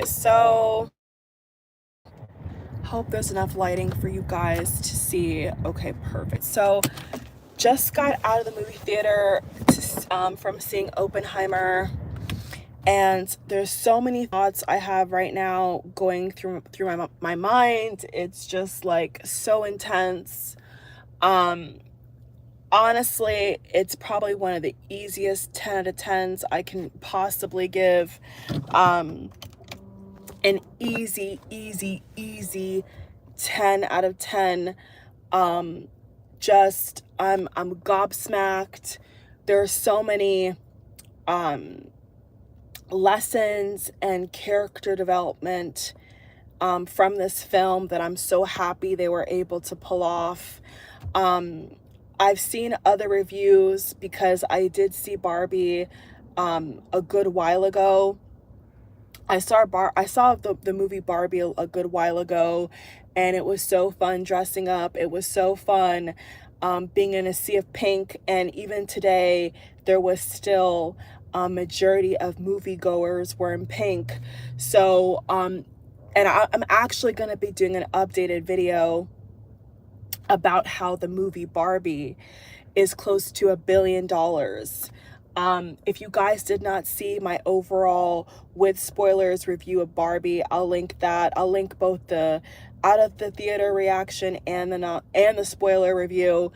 So hope there's enough lighting for you guys to see. Okay, perfect. So just got out of the movie theater from seeing Oppenheimer, and there's so many thoughts I have right now going through my mind. It's just like so intense. Um, Honestly, it's probably one of the easiest 10 out of 10s I can possibly give. Um, an easy 10 out of 10. Just I'm gobsmacked. There are so many um lessons and character development from this film that I'm so happy they were able to pull off. Um, I've seen other reviews because I did see Barbie a good while ago. I saw the movie Barbie a good while ago, and it was so fun dressing up. It was so fun being in a sea of pink, and even today there was still a majority of moviegoers were in pink. So I'm actually going to be doing an updated video about how the movie Barbie is close to $1 billion. If you guys did not see my overall with spoilers review of Barbie, I'll link that. I'll link both the out of the theater reaction and the spoiler review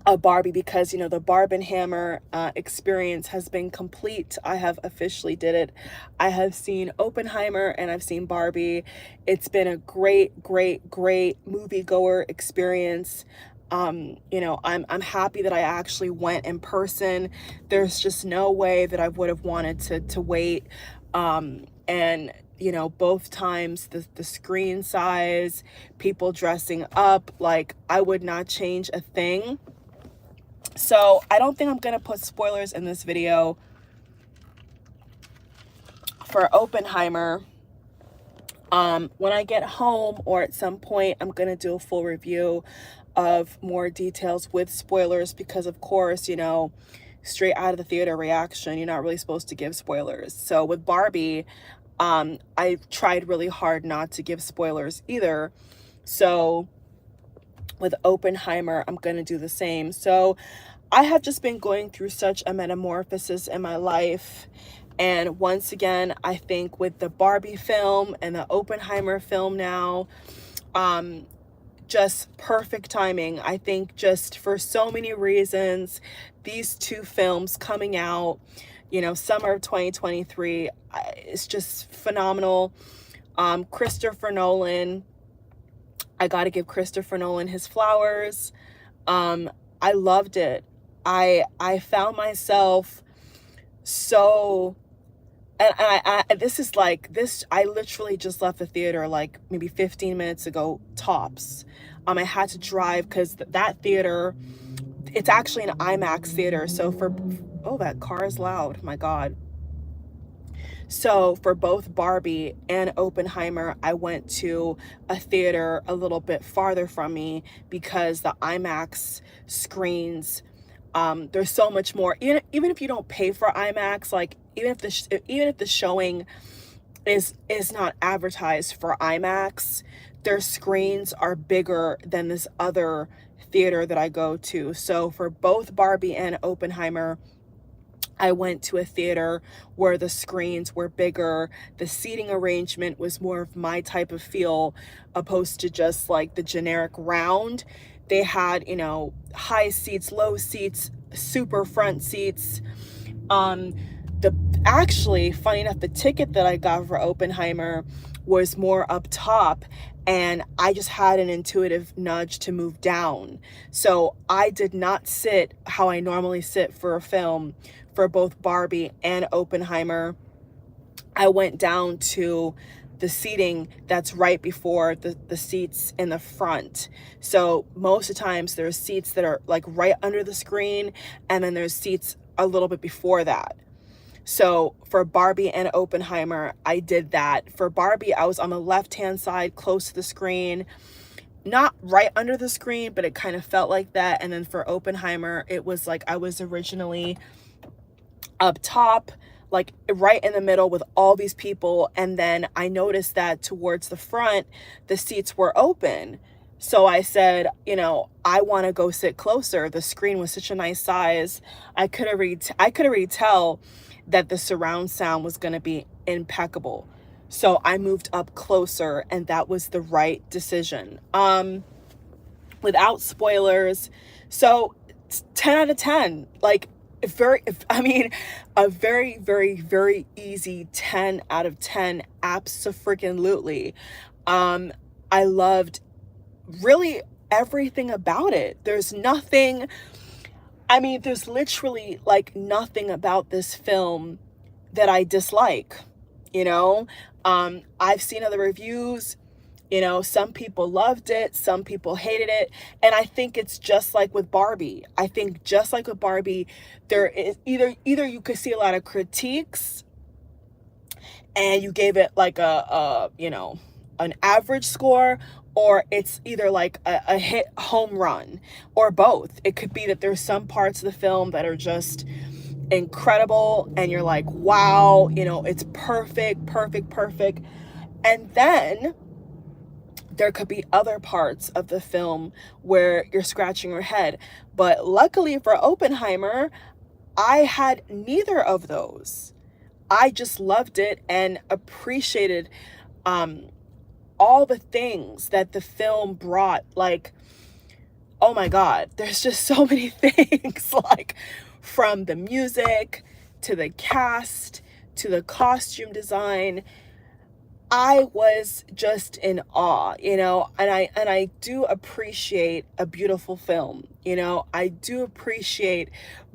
of Barbie, because the Barbenheimer experience has been complete. I have officially did it. I have seen Oppenheimer and I've seen Barbie. It's been a great moviegoer experience. I'm happy that I actually went in person. There's just no way that I would have wanted to wait. And both times the screen size, people dressing up, like I would not change a thing. So I don't think I'm gonna put spoilers in this video for Oppenheimer. When I get home or at some point, I'm gonna do a full review of more details with spoilers, because of course, straight out of the theater reaction, you're not really supposed to give spoilers. So with Barbie, I tried really hard not to give spoilers either. So with Oppenheimer, I'm gonna do the same. So I have just been going through such a metamorphosis in my life. And once again, I think with the Barbie film and the Oppenheimer film now, just perfect timing. I think just for so many reasons, these two films coming out, summer of 2023, it's just phenomenal. Christopher Nolan, I got to give Christopher Nolan his flowers. I loved it. I found myself so, and this is like this, I literally just left the theater like maybe 15 minutes ago tops. I had to drive because that theater, it's actually an IMAX theater. So oh, that car is loud, my God. So for both Barbie and Oppenheimer, I went to a theater a little bit farther from me because the IMAX screens, there's so much more. Even if you don't pay for IMAX, like even if the showing is not advertised for IMAX, their screens are bigger than this other theater that I go to. So for both Barbie and Oppenheimer, I went to a theater where the screens were bigger. The seating arrangement was more of my type of feel, opposed to just like the generic round. They had, high seats, low seats, super front seats. The Actually, funny enough, the ticket that I got for Oppenheimer was more up top, and I just had an intuitive nudge to move down. So I did not sit how I normally sit for a film for both Barbie and Oppenheimer. I went down to the seating that's right before the seats in the front. So most of the times there's seats that are like right under the screen, and then there's seats a little bit before that. So for Barbie and Oppenheimer, I did that. For Barbie, I was on the left-hand side, close to the screen, not right under the screen, but it kind of felt like that. And then for Oppenheimer, it was like I was originally up top, like right in the middle with all these people. And then I noticed that towards the front, the seats were open. So I said, I want to go sit closer. The screen was such a nice size. I could already tell that the surround sound was going to be impeccable. So I moved up closer, and that was the right decision. Without spoilers. So 10 out of 10. Like, a very, very, very easy 10 out of 10. Abso-freaking-lutely. I loved really everything about it. There's literally like nothing about this film that I dislike, you know? I've seen other reviews. Some people loved it, some people hated it. And I think it's just like with Barbie. I think just like with Barbie, there is either you could see a lot of critiques and you gave it like an average score, or it's either like a hit home run, or both. It could be that there's some parts of the film that are just incredible and you're like, wow, it's perfect, perfect, perfect. And then there could be other parts of the film where you're scratching your head. But luckily for Oppenheimer, I had neither of those. I just loved it and appreciated all the things that the film brought. Like, oh my God, there's just so many things, like from the music to the cast to the costume design. I was just in awe, and I do appreciate a beautiful film. I do appreciate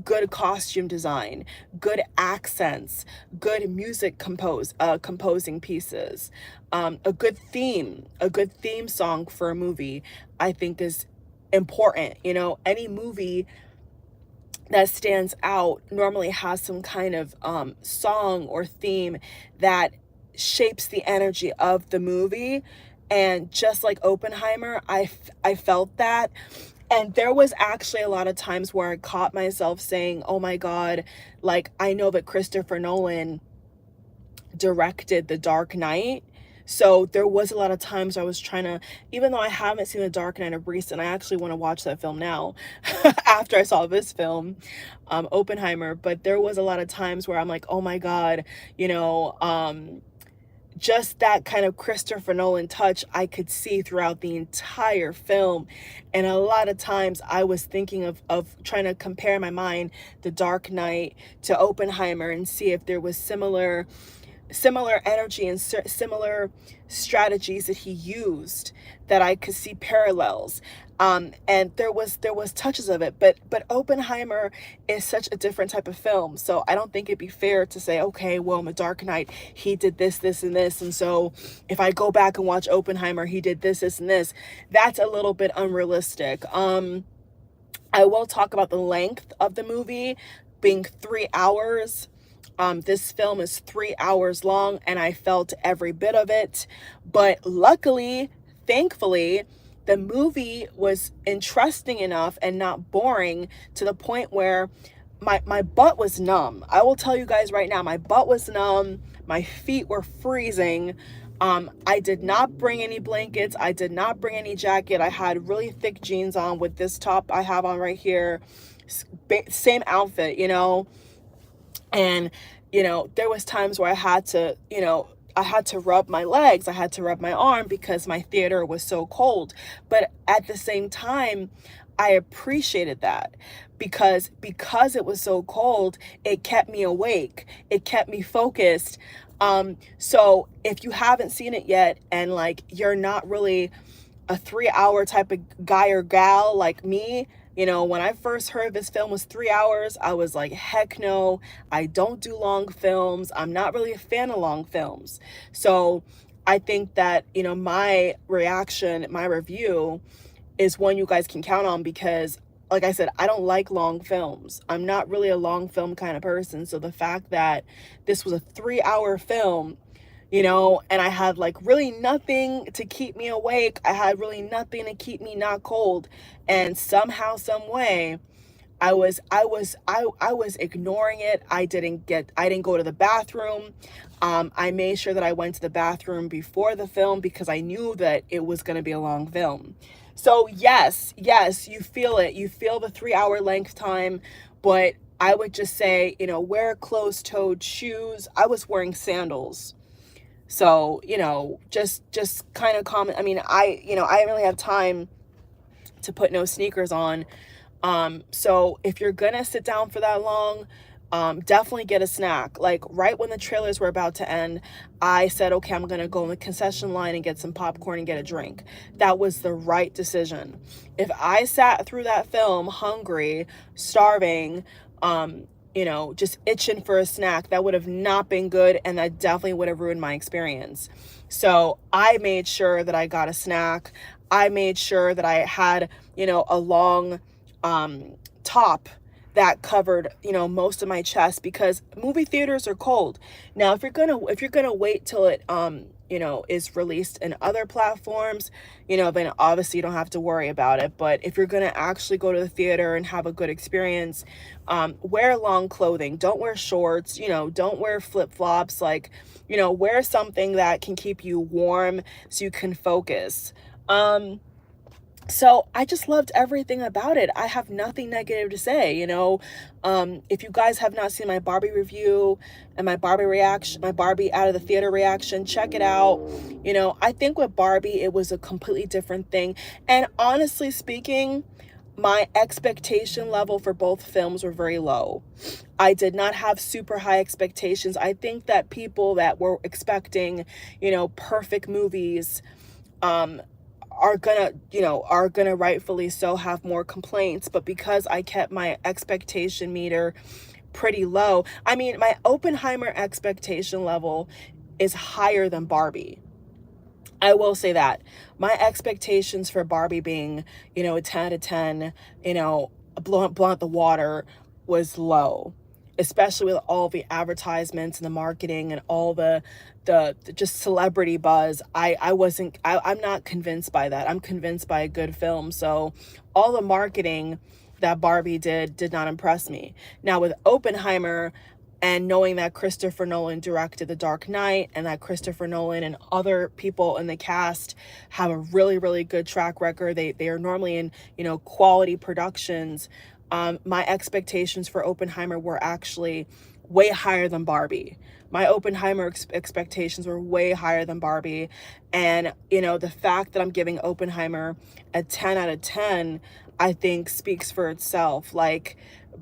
good costume design, good accents, good music composing pieces, a good theme song for a movie, I think is important. Any movie that stands out normally has some kind of song or theme that shapes the energy of the movie. And just like Oppenheimer, I felt that. And there was actually a lot of times where I caught myself saying, oh my God, like, I know that Christopher Nolan directed The Dark Knight. So there was a lot of times I was trying to, even though I haven't seen The Dark Knight of recent, I actually want to watch that film now after I saw this film, Oppenheimer. But there was a lot of times where I'm like, oh my God, just that kind of Christopher Nolan touch I could see throughout the entire film. And a lot of times I was thinking of trying to compare in my mind The Dark Knight to Oppenheimer and see if there was similar energy and similar strategies that he used, that I could see parallels. And there was touches of it, but Oppenheimer is such a different type of film. So I don't think it'd be fair to say, okay, well, in The Dark Knight, he did this, this, and this. And so if I go back and watch Oppenheimer, he did this, this, and this. That's a little bit unrealistic. I will talk about the length of the movie being 3 hours. This film is 3 hours long, and I felt every bit of it. But luckily, thankfully, the movie was interesting enough and not boring to the point where my butt was numb. I will tell you guys right now, my butt was numb. My feet were freezing. I did not bring any blankets. I did not bring any jacket. I had really thick jeans on with this top I have on right here. Same outfit, and there was times where I had to rub my legs, I had to rub my arm because my theater was so cold. But at the same time, I appreciated that because it was so cold, it kept me awake, it kept me focused. So if you haven't seen it yet, and like you're not really a 3-hour type of guy or gal like me, when I first heard this film was 3 hours, I was like, heck no, I don't do long films. I'm not really a fan of long films. So I think that, my reaction, my review is one you guys can count on, because like I said, I don't like long films. I'm not really a long film kind of person. So the fact that this was a 3-hour film, and I had like really nothing to keep me awake. I had really nothing to keep me not cold. And somehow, some way, I was ignoring it. I didn't go to the bathroom. I made sure that I went to the bathroom before the film because I knew that it was going to be a long film. So yes, you feel it. You feel the 3 hour length time, but I would just say, wear closed-toed shoes. I was wearing sandals. So, just kind of comment. I mean, I didn't really have time to put no sneakers on. So if you're gonna sit down for that long, definitely get a snack. Like right when the trailers were about to end, I said, okay, I'm gonna go in the concession line and get some popcorn and get a drink. That was the right decision. If I sat through that film hungry, starving, just itching for a snack, that would have not been good, and that definitely would have ruined my experience. So I made sure that I got a snack. I made sure that I had, a long top that covered, most of my chest, because movie theaters are cold. Now, if you're gonna wait till it is released in other platforms, then obviously you don't have to worry about it. But if you're gonna actually go to the theater and have a good experience, wear long clothing. Don't wear shorts. Don't wear flip-flops. Like, wear something that can keep you warm so you can focus. So I just loved everything about it. I have nothing negative to say. If you guys have not seen my Barbie review and my Barbie reaction, my Barbie out of the theater reaction, check it out. I think with Barbie, it was a completely different thing. And honestly speaking, my expectation level for both films were very low. I did not have super high expectations. I think that people that were expecting, perfect movies, are gonna rightfully so have more complaints. But because I kept my expectation meter pretty low, I mean, my Oppenheimer expectation level is higher than Barbie. I will say that my expectations for Barbie being, a 10 out of 10, blow out the water, was low, especially with all the advertisements and the marketing and all the just celebrity buzz. I'm not convinced by that. I'm convinced by a good film. So all the marketing that Barbie did not impress me. Now with Oppenheimer, and knowing that Christopher Nolan directed The Dark Knight, and that Christopher Nolan and other people in the cast have a really, really good track record. They are normally in, quality productions. My expectations for Oppenheimer were actually way higher than Barbie. My Oppenheimer expectations were way higher than Barbie. And, the fact that I'm giving Oppenheimer a 10 out of 10, I think speaks for itself. Like,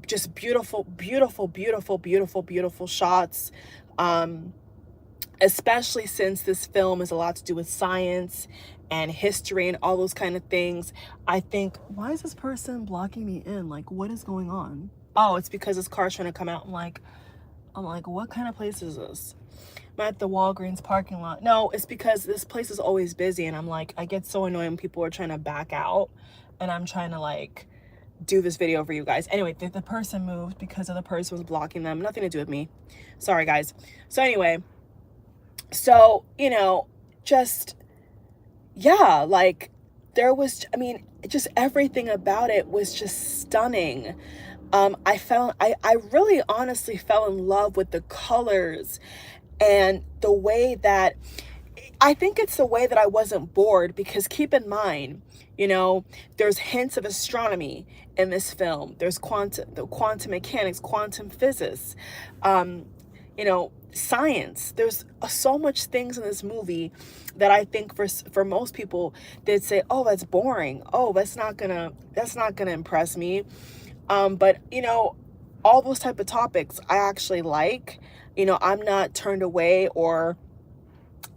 just beautiful, beautiful, beautiful, beautiful, beautiful shots. Especially since this film is a lot to do with science and history and all those kind of things. I think, why is this person blocking me in? Like, what is going on? Oh, it's because this car's trying to come out. I'm like, what kind of place is this? I'm at the Walgreens parking lot. No, it's because this place is always busy, and I'm like, I get so annoyed when people are trying to back out, and I'm trying to do this video for you guys. Anyway, the person moved because of the person was blocking them. Nothing to do with me. Sorry, guys. So anyway, just, yeah, there was, just everything about it was just stunning. I really honestly fell in love with the colors and the way that, I think it's the way that I wasn't bored, because keep in mind, there's hints of astronomy in this film. There's quantum mechanics, quantum physics, science. There's so much things in this movie that I think for most people, they'd say, oh, that's boring. Oh, that's not gonna impress me. But all those type of topics I actually like. I'm not turned away, or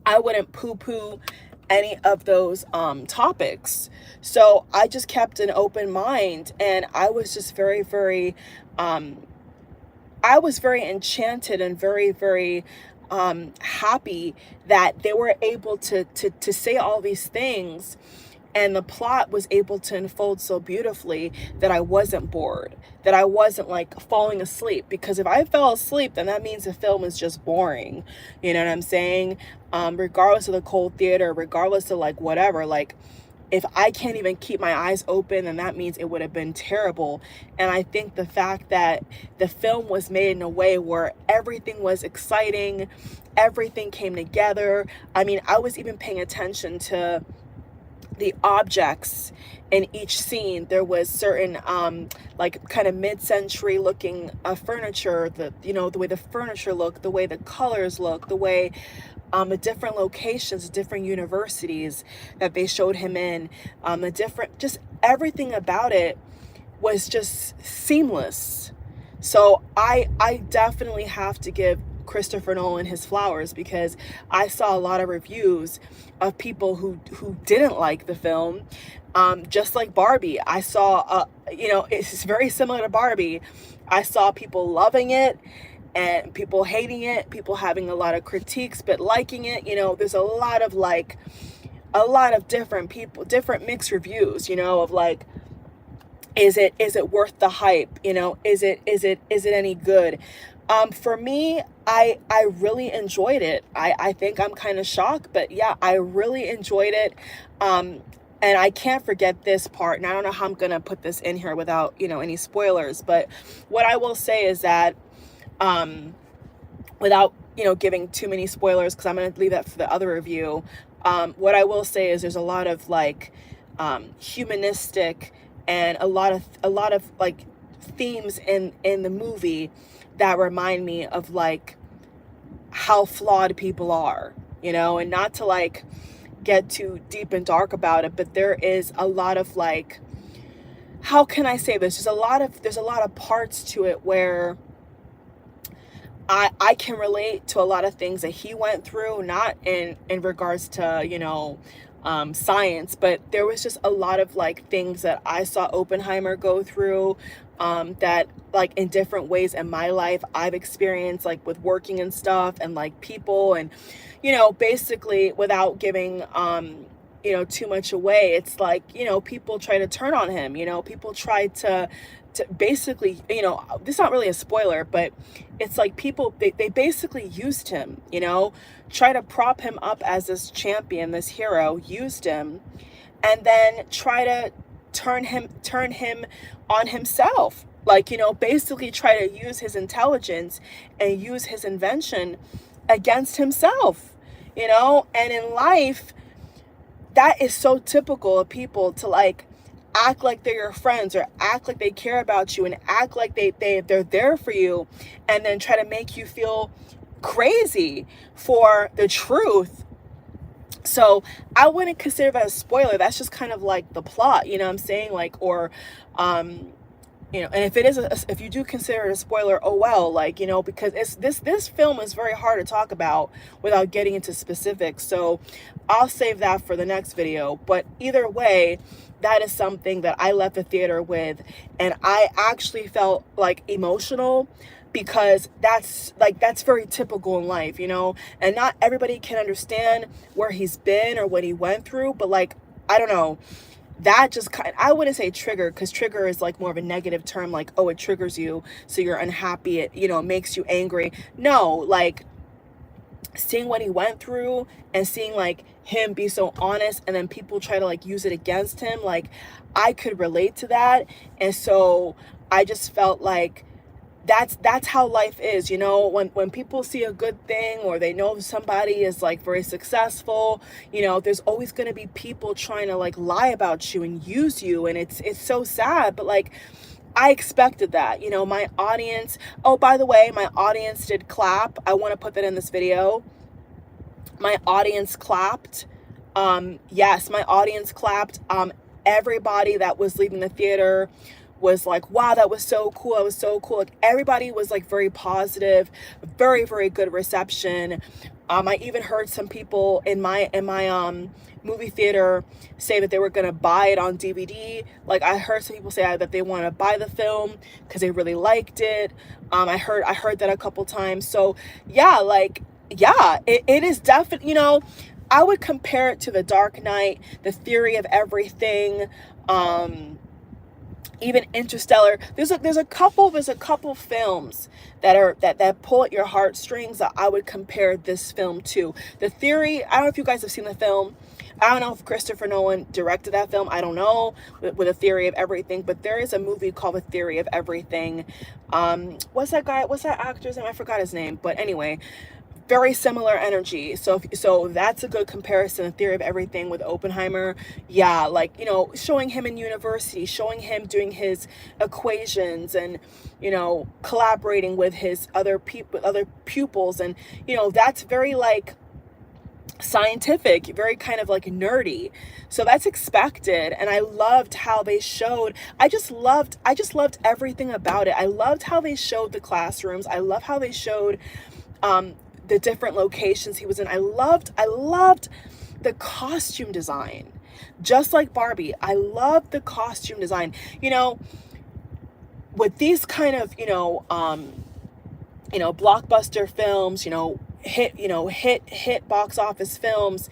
I wouldn't poo-poo any of those topics. So I just kept an open mind, and I was just very, very I was very enchanted and very, very happy that they were able to say all these things, and the plot was able to unfold so beautifully that I wasn't bored, that I wasn't falling asleep. Because if I fell asleep, then that means the film is just boring. You know what I'm saying? Regardless of the cold theater, regardless of whatever, if I can't even keep my eyes open, then that means it would have been terrible. And I think the fact that the film was made in a way where everything was exciting, everything came together. I mean, I was even paying attention to the objects in each scene. There was certain like kind of mid-century looking furniture, the the way the furniture looked, the way the colors look, the way the different locations, different universities that they showed him in, the different, just everything about it was just seamless. So I definitely have to give Christopher Nolan his flowers, because I saw a lot of reviews of people who didn't like the film. Just like Barbie, I saw it's very similar to Barbie. I saw people loving it and people hating it, people having a lot of critiques but liking it. There's a lot of different people, different mixed reviews, of like, is it worth the hype? Is it any good? For me, I really enjoyed it. I think I'm kind of shocked, but yeah, I really enjoyed it. And I can't forget this part, and I don't know how I'm gonna put this in here without any spoilers, but what I will say is that without giving too many spoilers, because I'm gonna leave that for the other review, what I will say is there's a lot of like humanistic and a lot of like themes in the movie that remind me of like how flawed people are, and not to like get too deep and dark about it, but there is a lot of like, how can I say this? There's a lot of parts to it where I can relate to a lot of things that he went through, not in regards to, science, but there was just a lot of like things that I saw Oppenheimer go through, that like in different ways in my life I've experienced, like with working and stuff and like people, and basically without giving too much away, it's like people try to turn on him, people try to basically, this is not really a spoiler, but it's like people, they basically used him, try to prop him up as this champion, this hero, used him, and then try to turn him on himself, like basically try to use his intelligence and use his invention against himself, and in life that is so typical of people, to like act like they're your friends or act like they care about you and act like they're there for you, and then try to make you feel crazy for the truth. So I wouldn't consider that a spoiler. That's just kind of like the plot, what I'm saying? Like, or and if it is if you do consider it a spoiler, oh well, like, because it's this film is very hard to talk about without getting into specifics, so I'll save that for the next video. But either way, that is something that I left the theater with, and I actually felt like emotional, because that's very typical in life, and not everybody can understand where he's been or what he went through, but like, I don't know, that just I wouldn't say trigger, because trigger is like more of a negative term, like, oh, it triggers you so you're unhappy, it makes you angry. No, like seeing what he went through and seeing like him be so honest, and then people try to like use it against him, like I could relate to that. And so I just felt like that's how life is, when people see a good thing, or they know somebody is like very successful, there's always going to be people trying to like lie about you and use you, and it's so sad, but like I expected that. My audience, oh, by the way, my audience did clap. I want to put that in this video. My audience clapped. Yes, my audience clapped. Everybody that was leaving the theater was like, wow, that was so cool. That was so cool. Like everybody was like very positive, very, very good reception. I even heard some people in my movie theater say that they were gonna buy it on DVD. Like I heard some people say that they want to buy the film because they really liked it. I heard that a couple times. So yeah, like, yeah, it is definitely, I would compare it to The Dark Knight, The Theory of Everything, even Interstellar. There's a couple films that pull at your heartstrings that I would compare this film to. The Theory, I don't know if you guys have seen the film. I don't know if Christopher Nolan directed that film. I don't know, with A Theory of Everything, but there is a movie called A Theory of Everything. What's that actor's name? I forgot his name. But anyway, very similar energy. So that's a good comparison. A Theory of Everything with Oppenheimer. Yeah, like, showing him in university, showing him doing his equations, and collaborating with his other pupils, and that's very like scientific, very kind of like nerdy. So that's expected. And I loved how they showed, I just loved everything about it. I loved how they showed the classrooms. I love how they showed the different locations he was in. I loved the costume design. Just like Barbie, I loved the costume design. With these kind of, blockbuster films, hit box office films,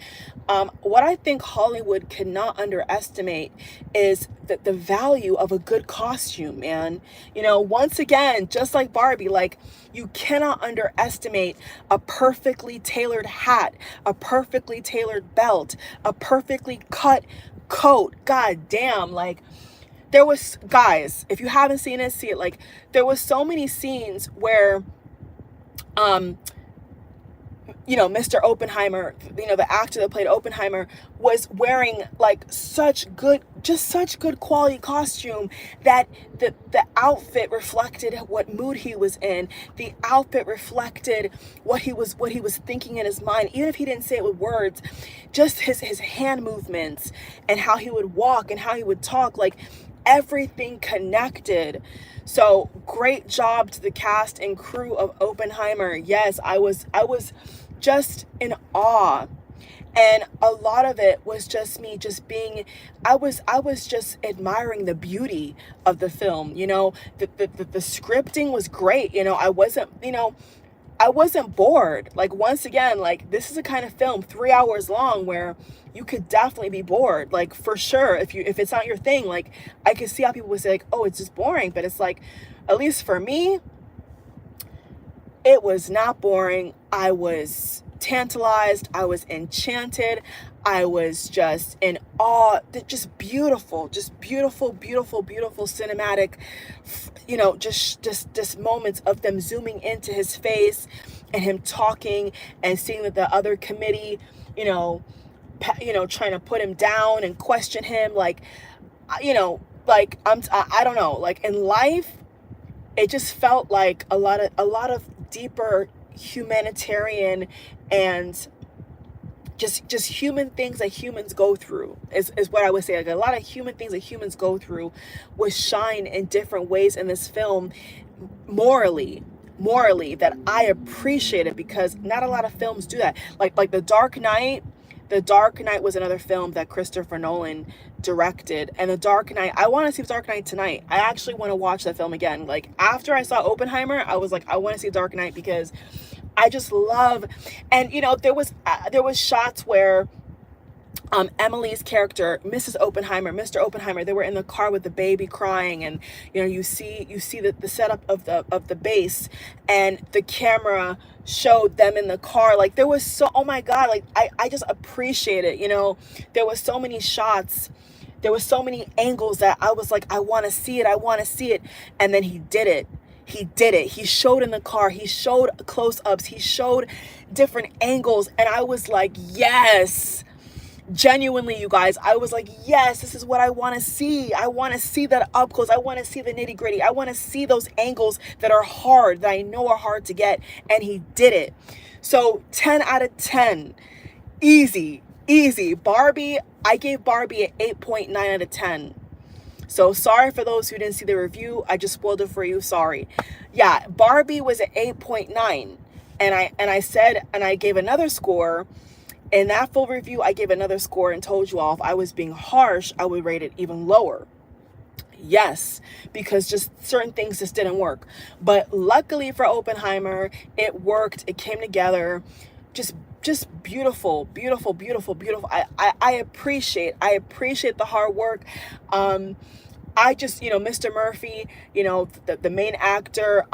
what I think Hollywood cannot underestimate is the value of a good costume, man. Once again, just like Barbie, like, you cannot underestimate a perfectly tailored hat, a perfectly tailored belt, a perfectly cut coat. God damn, like, there was, guys, if you haven't seen it, see it. Like, there was so many scenes where Mr. Oppenheimer, the actor that played Oppenheimer, was wearing like such good quality costume that the outfit reflected what mood he was in. The outfit reflected what he was thinking in his mind, even if he didn't say it with words. Just his hand movements and how he would walk and how he would talk, like, everything connected. So great job to the cast and crew of Oppenheimer. Yes, I was just in awe. And a lot of it was just me just being, I was just admiring the beauty of the film. The scripting was great. I wasn't bored. Like, once again, like, this is a kind of film 3 hours long where you could definitely be bored, like, for sure. If it's not your thing, like, I could see how people would say, like, oh, it's just boring. But it's like, at least for me, it was not boring. I was tantalized. I was enchanted. I was just in awe. Just beautiful cinematic, just moments of them zooming into his face and him talking and seeing that the other committee, trying to put him down and question him. Like, like, I don't know, like, in life, it just felt like a lot of deeper humanitarian and just human things that humans go through is what I would say. Like, a lot of human things that humans go through was shine in different ways in this film, morally, that I appreciated, because not a lot of films do that. Like The Dark Knight. The Dark Knight was another film that Christopher Nolan directed. And The Dark Knight, I want to see The Dark Knight tonight. I actually want to watch that film again. Like, after I saw Oppenheimer, I was like, I want to see Dark Knight, because I just love, and there was shots where Emily's character, Mrs. Oppenheimer, Mr. Oppenheimer, they were in the car with the baby crying, and you see the setup of the base, and the camera showed them in the car. Like, there was so, oh my God, like, I just appreciate it. There was so many shots, there was so many angles that I was like, I want to see it. And then he did it. He showed in the car, he showed close-ups, he showed different angles, and I was like, yes. Genuinely, you guys, I was like, yes, this is what I want to see. I want to see that up close. I want to see the nitty gritty. I want to see those angles that are hard, that I know are hard to get. And he did it. So 10 out of 10. Easy. Barbie, I gave Barbie an 8.9 out of 10. So sorry for those who didn't see the review. I just spoiled it for you. Sorry. Yeah, Barbie was an 8.9. And I gave another score. In that full review, I gave another score and told you all, if I was being harsh, I would rate it even lower. Yes, because just certain things just didn't work. But luckily for Oppenheimer, it worked. It came together. Just beautiful. I appreciate the hard work. I just, Mr. Murphy, the main actor,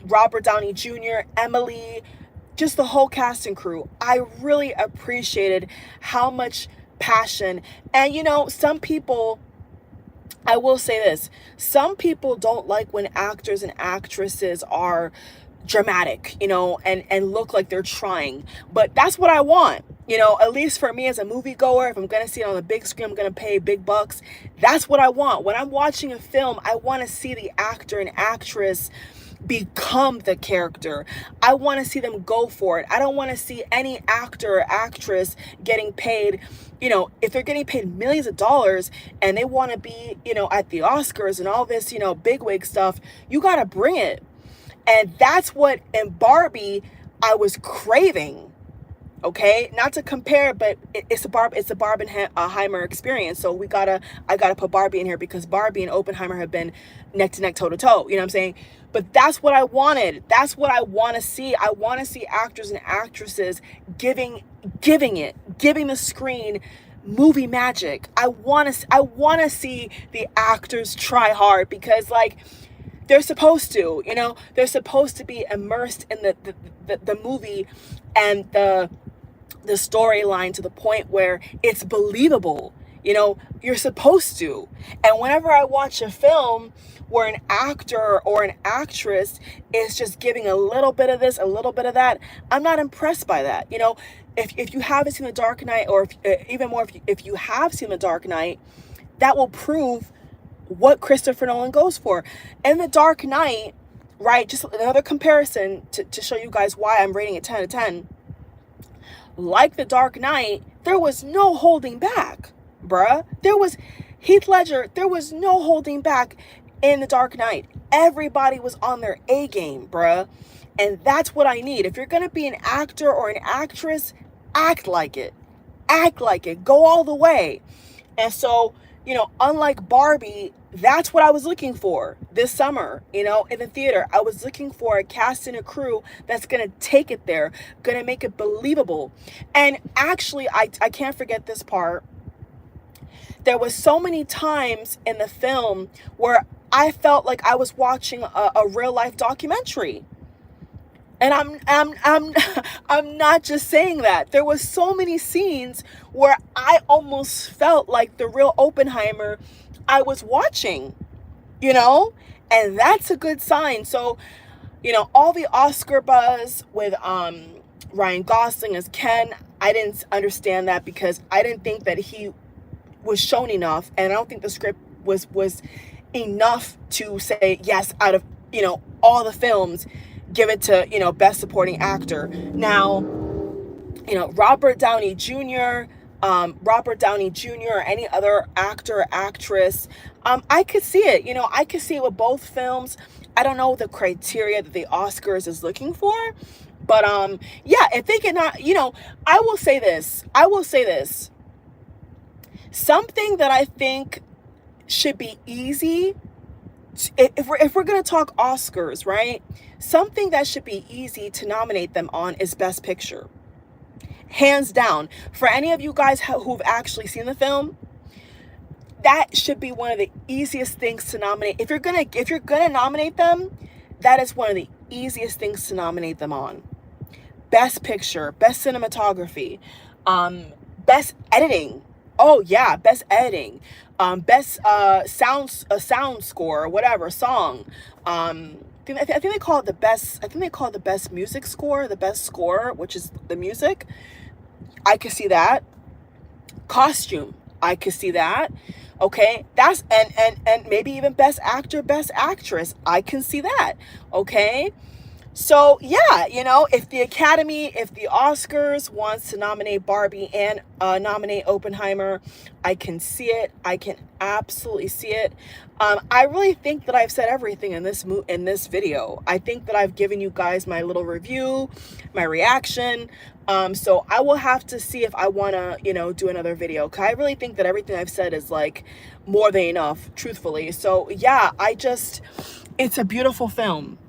Robert Downey Jr., Emily, just the whole cast and crew. I really appreciated how much passion. And you know, some people, I will say this, some people don't like when actors and actresses are dramatic, you know, and look like they're trying. But that's what I want. You know, at least for me as a moviegoer, if I'm going to see it on the big screen, I'm going to pay big bucks. That's what I want. When I'm watching a film, I want to see the actor and actress become the character. I want to see them go for it. I don't want to see any actor or actress getting paid, you know, if they're getting paid millions of dollars and they want to be, you know, at the Oscars and all this, you know, bigwig stuff, you got to bring it. And that's what in Barbie I was craving. Okay, not to compare, but it's a Barbenheimer experience. So I gotta put Barbie in here because Barbie and Oppenheimer have been neck to neck, toe to toe. You know what I'm saying? But that's what I wanted. That's what I want to see. I want to see actors and actresses giving the screen movie magic. I want to see the actors try hard because like they're supposed to, you know, they're supposed to be immersed in the movie and the storyline to the point where it's believable. You know, you're supposed to. And whenever I watch a film where an actor or an actress is just giving a little bit of this, a little bit of that, I'm not impressed by that. You know, if you haven't seen The Dark Knight, or even more, if you have seen The Dark Knight, that will prove what Christopher Nolan goes for. In The Dark Knight, right, just another comparison to show you guys why I'm rating it 10 out of 10. Like The Dark Knight, there was no holding back, bruh. There was Heath Ledger, there was no holding back in The Dark Knight. Everybody was on their A game, bruh. And that's what I need. If you're going to be an actor or an actress, act like it. Act like it. Go all the way. And so, you know, unlike Barbie, that's what I was looking for this summer, you know, in the theater. I was looking for a cast and a crew that's going to take it there, going to make it believable. And actually, I can't forget this part. There was so many times in the film where I felt like I was watching a real life documentary. And I'm not just saying that. There was so many scenes where I almost felt like the real Oppenheimer I was watching, you know, and that's a good sign. So, you know, all the Oscar buzz with Ryan Gosling as Ken, I didn't understand that because I didn't think that he was shown enough, and I don't think the script was enough to say yes out of, you know, all the films, give it to, you know, best supporting actor. Now, you know, Robert Downey Jr., or any other actor or actress, I could see it. You know, I could see it with both films. I don't know the criteria that the Oscars is looking for, but yeah, if they cannot, you know, I will say this. Something that I think should be easy, if we're going to talk Oscars, right? Something that should be easy to nominate them on is Best Picture. Hands down. For any of you guys who've actually seen the film, that should be one of the easiest things to nominate. If you're gonna nominate them, that is one of the easiest things to nominate them on. Best Picture, Best Cinematography, Best Editing. Oh yeah, Best Editing, Best sound score, or whatever, song. I think they call it the best. I think they call it the best music score, the best score, which is the music. I could see that. Costume, I could see that. Okay, that's and maybe even best actor, best actress. I can see that. Okay. So yeah, you know, if the Oscars wants to nominate Barbie and nominate Oppenheimer, I can see it. I can absolutely see it. I really think that I've said everything in this video. I think that I've given you guys my little review, my reaction. So I will have to see if I want to, you know, do another video. 'Cause I really think that everything I've said is like more than enough, truthfully. So yeah, it's a beautiful film.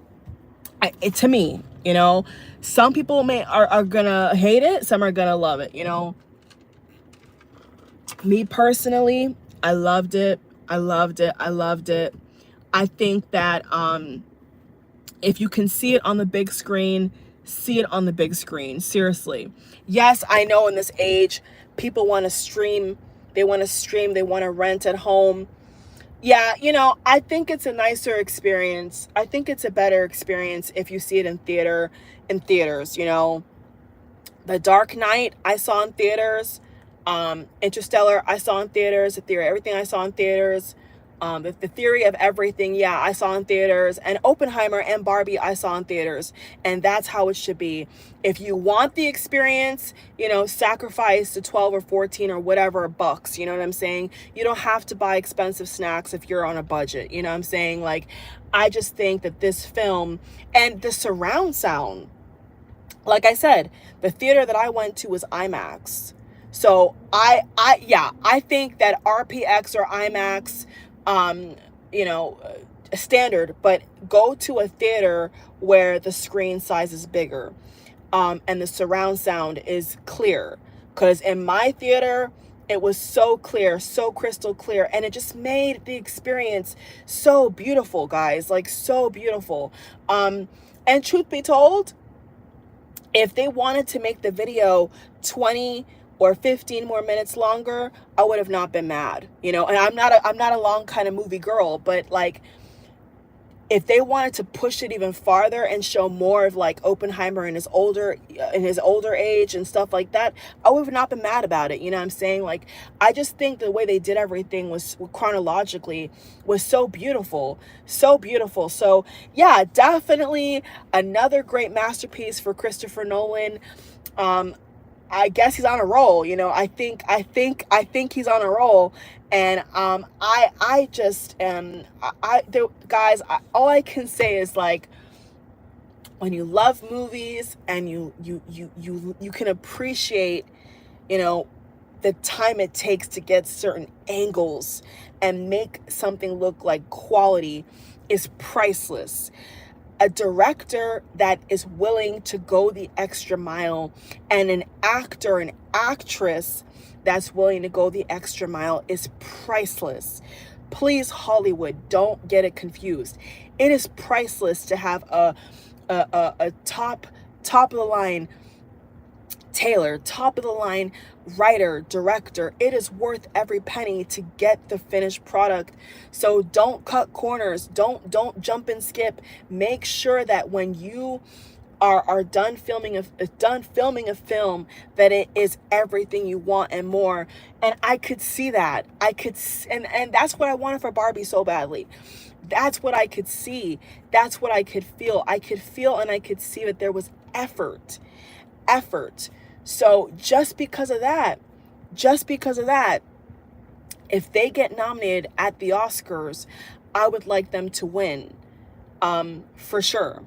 To me, you know, some people are gonna hate it, some are gonna love it, you know. Me personally, I loved it. I think that if you can see it on the big screen, see it on the big screen. Seriously. Yes, I know in this age, People want to stream. They want to stream. They want to rent at home. Yeah, you know, I think it's a nicer experience. I think it's a better experience if you see it in theaters, you know. The Dark Knight I saw in theaters. Interstellar I saw in theaters. The Theory of Everything I saw in theaters. The Theory of Everything, yeah, I saw in theaters. And Oppenheimer and Barbie I saw in theaters. And that's how it should be. If you want the experience, you know, sacrifice the 12 or 14 or whatever bucks, you know what I'm saying? You don't have to buy expensive snacks if you're on a budget, you know what I'm saying? Like, I just think that this film and the surround sound, like I said, the theater that I went to was IMAX. So I think that RPX or IMAX, you know, standard, but go to a theater where the screen size is bigger, and the surround sound is clear. Because in my theater, it was so clear, so crystal clear, and it just made the experience so beautiful, guys, like so beautiful. And truth be told, if they wanted to make the video 20 or 15 more minutes longer, I would have not been mad, you know. And I'm not a long kind of movie girl, but like, if they wanted to push it even farther and show more of like Oppenheimer in his older age and stuff like that, I would have not been mad about it. You know what I'm saying? Like, I just think the way they did everything was chronologically was so beautiful, so beautiful. So yeah, definitely another great masterpiece for Christopher Nolan. I guess he's on a roll, you know. I think he's on a roll, and I just guys, all I can say is, like, when you love movies and you can appreciate, you know, the time it takes to get certain angles and make something look like quality is priceless. A director that is willing to go the extra mile, and an actor and actress that's willing to go the extra mile is priceless. Please, Hollywood, don't get it confused. It is priceless to have a top of the line tailor, top of the line writer, director. It is worth every penny to get the finished product. So don't cut corners. Don't jump and skip. Make sure that when you are done filming a film, that it is everything you want and more. And I could see that. And that's what I wanted for Barbie so badly. That's what I could see. That's what I could feel. I could feel and I could see that there was effort. So just because of that, if they get nominated at the Oscars, I would like them to win, for sure.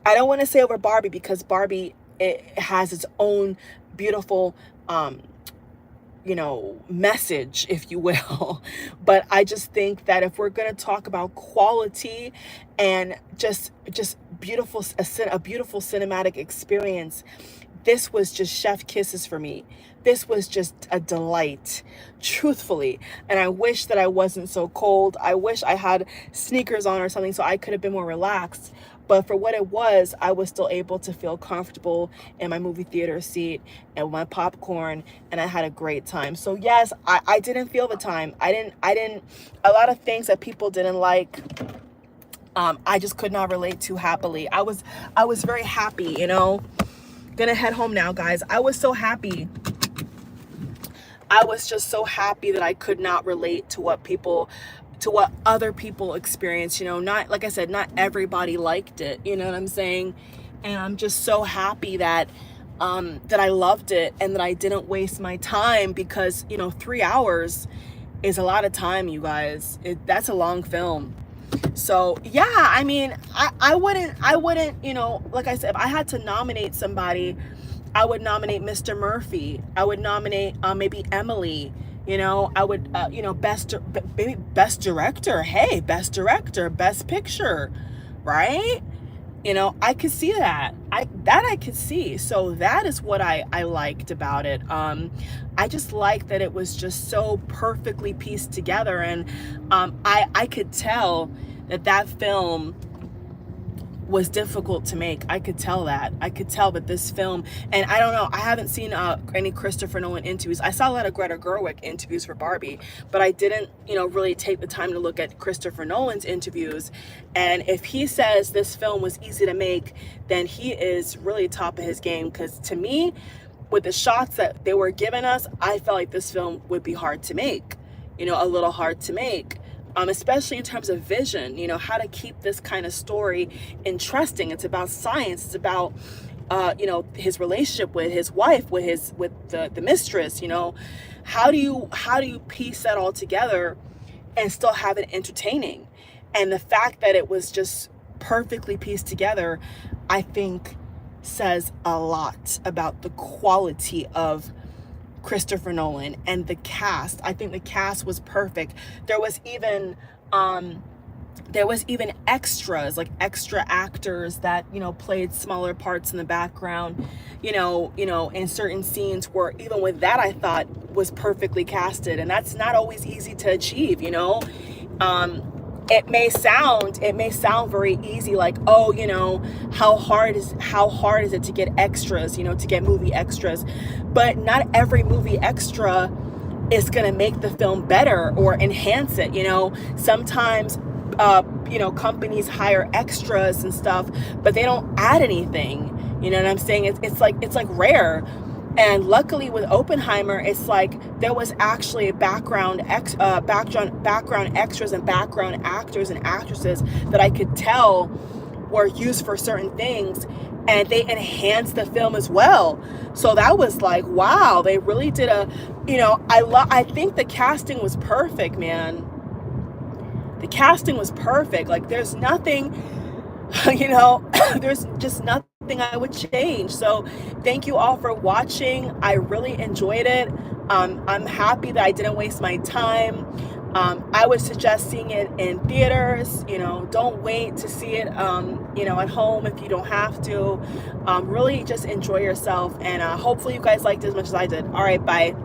I don't want to say over Barbie, because Barbie, it has its own beautiful, you know, message, if you will. But I just think that if we're going to talk about quality and just beautiful, a beautiful cinematic experience, this was just chef kisses for me. This was just a delight, truthfully. And I wish that I wasn't so cold. I wish I had sneakers on or something so I could have been more relaxed. But for what it was, I was still able to feel comfortable in my movie theater seat and with my popcorn, and I had a great time. So yes, I didn't feel the time. I didn't, a lot of things that people didn't like, I just could not relate to happily. I was very happy, you know. Gonna head home now, guys. I was so happy. I was just so happy that I could not relate to what other people experience, you know. Not, like I said, not everybody liked it, you know what I'm saying? And I'm just so happy that that I loved it and that I didn't waste my time, because, you know, 3 hours is a lot of time, you guys. That's a long film. So yeah, I mean, I wouldn't, you know, like I said, if I had to nominate somebody, I would nominate Mr. Murphy. I would nominate maybe Emily. You know, I would, you know, maybe best director. Hey, best director, best picture, right? You know, I could see that. I could see. So that is what I liked about it. I just liked that it was just so perfectly pieced together, and I could tell that film was difficult to make. I could tell that. I could tell that this film, and I don't know, I haven't seen any Christopher Nolan interviews. I saw a lot of Greta Gerwig interviews for Barbie, but I didn't, really take the time to look at Christopher Nolan's interviews. And if he says this film was easy to make, then he is really top of his game, because to me, with the shots that they were giving us, I felt like this film would be hard to make, a little hard to make. Especially in terms of vision, how to keep this kind of story interesting. It's about science. It's about, his relationship with his wife, with the mistress. How do you piece that all together and still have it entertaining? And the fact that it was just perfectly pieced together, I think, says a lot about the quality of Christopher Nolan and the cast. I think the cast was perfect. There was even extras, like extra actors that played smaller parts in the background, in certain scenes, where even with that I thought was perfectly casted, and that's not always easy to achieve. It may sound very easy, like, oh, how hard is it to get extras, to get movie extras, but not every movie extra is going to make the film better or enhance it. Sometimes companies hire extras and stuff, but they don't add anything. You know what I'm saying? It's like rare. And luckily with Oppenheimer, it's like there was actually background extras and background actors and actresses that I could tell were used for certain things, and they enhanced the film as well. So that was like, wow, they really did I think the casting was perfect, man. The casting was perfect. Like, there's nothing, there's just nothing I would change. So thank you all for watching. I really enjoyed it. I'm happy that I didn't waste my time. I would suggest seeing it in theaters. Don't wait to see it at home if you don't have to. Really just enjoy yourself, and hopefully you guys liked it as much as I did. All right, bye.